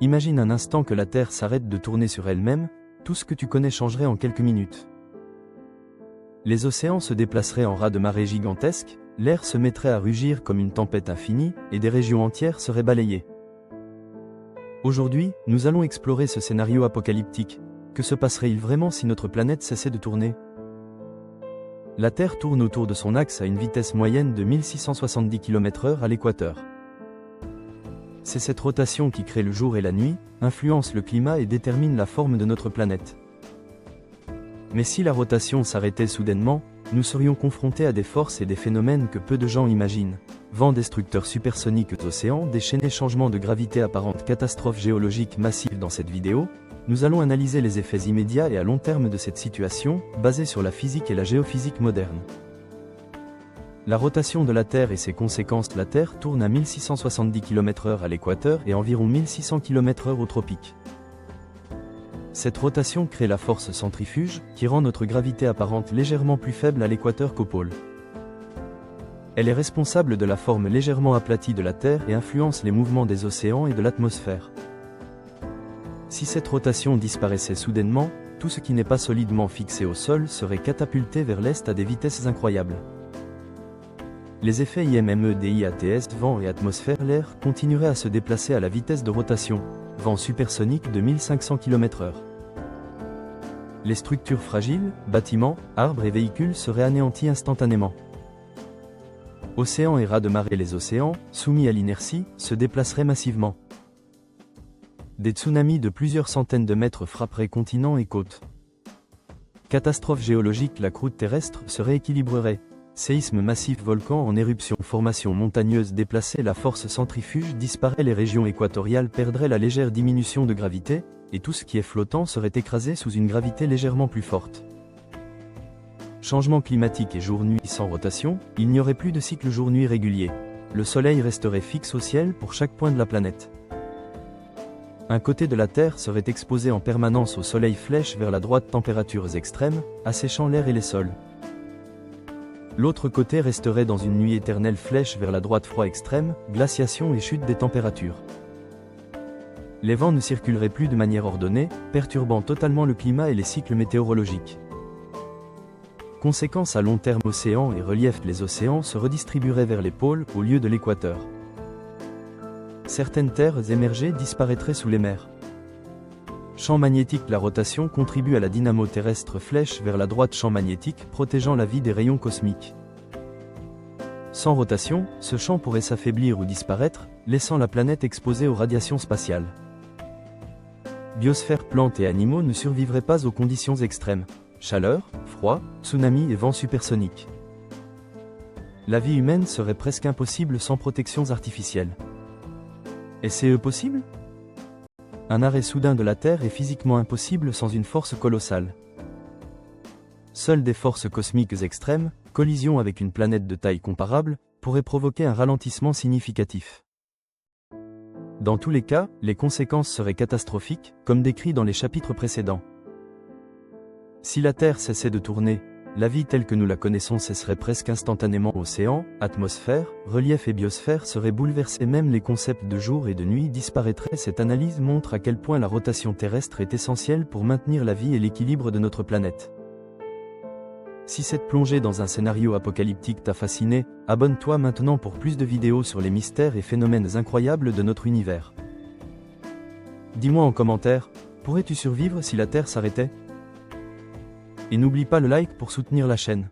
Imagine un instant que la Terre s'arrête de tourner sur elle-même, tout ce que tu connais changerait en quelques minutes. Les océans se déplaceraient en raz de marée gigantesques, l'air se mettrait à rugir comme une tempête infinie, et des régions entières seraient balayées. Aujourd'hui, nous allons explorer ce scénario apocalyptique. Que se passerait-il vraiment si notre planète cessait de tourner? La Terre tourne autour de son axe à une vitesse moyenne de 1670 km/h à l'équateur. C'est cette rotation qui crée le jour et la nuit, influence le climat et détermine la forme de notre planète. Mais si la rotation s'arrêtait soudainement, nous serions confrontés à des forces et des phénomènes que peu de gens imaginent. Vents destructeurs supersoniques aux océans, déchaînés changements de gravité apparentes, catastrophes géologiques massives. Dans cette vidéo, nous allons analyser les effets immédiats et à long terme de cette situation, basée sur la physique et la géophysique moderne. La rotation de la Terre et ses conséquences. La Terre tourne à 1670 km/h à l'équateur et environ 1600 km/h au tropique. Cette rotation crée la force centrifuge, qui rend notre gravité apparente légèrement plus faible à l'équateur qu'au pôle. Elle est responsable de la forme légèrement aplatie de la Terre et influence les mouvements des océans et de l'atmosphère. Si cette rotation disparaissait soudainement, tout ce qui n'est pas solidement fixé au sol serait catapulté vers l'est à des vitesses incroyables. Les effets IMMEDIATS, vent et atmosphère. L'air continuerait à se déplacer à la vitesse de rotation, vent supersonique de 1500 km/h. Les structures fragiles, bâtiments, arbres et véhicules seraient anéantis instantanément. Océans et raz de marée. Les océans, soumis à l'inertie, se déplaceraient massivement. Des tsunamis de plusieurs centaines de mètres frapperaient continents et côtes. Catastrophe géologique. La croûte terrestre se rééquilibrerait. Séismes massifs, volcans en éruption, formations montagneuses déplacées. La force centrifuge disparaît. Les régions équatoriales perdraient la légère diminution de gravité, et tout ce qui est flottant serait écrasé sous une gravité légèrement plus forte. Changement climatique et jour-nuit sans rotation, il n'y aurait plus de cycle jour-nuit régulier. Le soleil resterait fixe au ciel pour chaque point de la planète. Un côté de la Terre serait exposé en permanence au soleil, flèche vers la droite, températures extrêmes, asséchant l'air et les sols. L'autre côté resterait dans une nuit éternelle, flèche vers la droite, froid extrême, glaciation et chute des températures. Les vents ne circuleraient plus de manière ordonnée, perturbant totalement le climat et les cycles météorologiques. Conséquence à long terme, océans et relief. Les océans se redistribueraient vers les pôles au lieu de l'équateur. Certaines terres émergées disparaîtraient sous les mers. Champ magnétique. La rotation contribue à la dynamo terrestre, flèche vers la droite, champ magnétique protégeant la vie des rayons cosmiques. Sans rotation, ce champ pourrait s'affaiblir ou disparaître, laissant la planète exposée aux radiations spatiales. Biosphère. Plantes et animaux ne survivraient pas aux conditions extrêmes. Chaleur, froid, tsunami et vent supersonique. La vie humaine serait presque impossible sans protections artificielles. Est-ce possible? Un arrêt soudain de la Terre est physiquement impossible sans une force colossale. Seules des forces cosmiques extrêmes, collision avec une planète de taille comparable, pourraient provoquer un ralentissement significatif. Dans tous les cas, les conséquences seraient catastrophiques, comme décrit dans les chapitres précédents. Si la Terre cessait de tourner, la vie telle que nous la connaissons cesserait presque instantanément. Océans, atmosphère, relief et biosphère seraient bouleversés, même les concepts de jour et de nuit disparaîtraient. Cette analyse montre à quel point la rotation terrestre est essentielle pour maintenir la vie et l'équilibre de notre planète. Si cette plongée dans un scénario apocalyptique t'a fasciné, abonne-toi maintenant pour plus de vidéos sur les mystères et phénomènes incroyables de notre univers. Dis-moi en commentaire, pourrais-tu survivre si la Terre s'arrêtait? Et n'oublie pas le like pour soutenir la chaîne.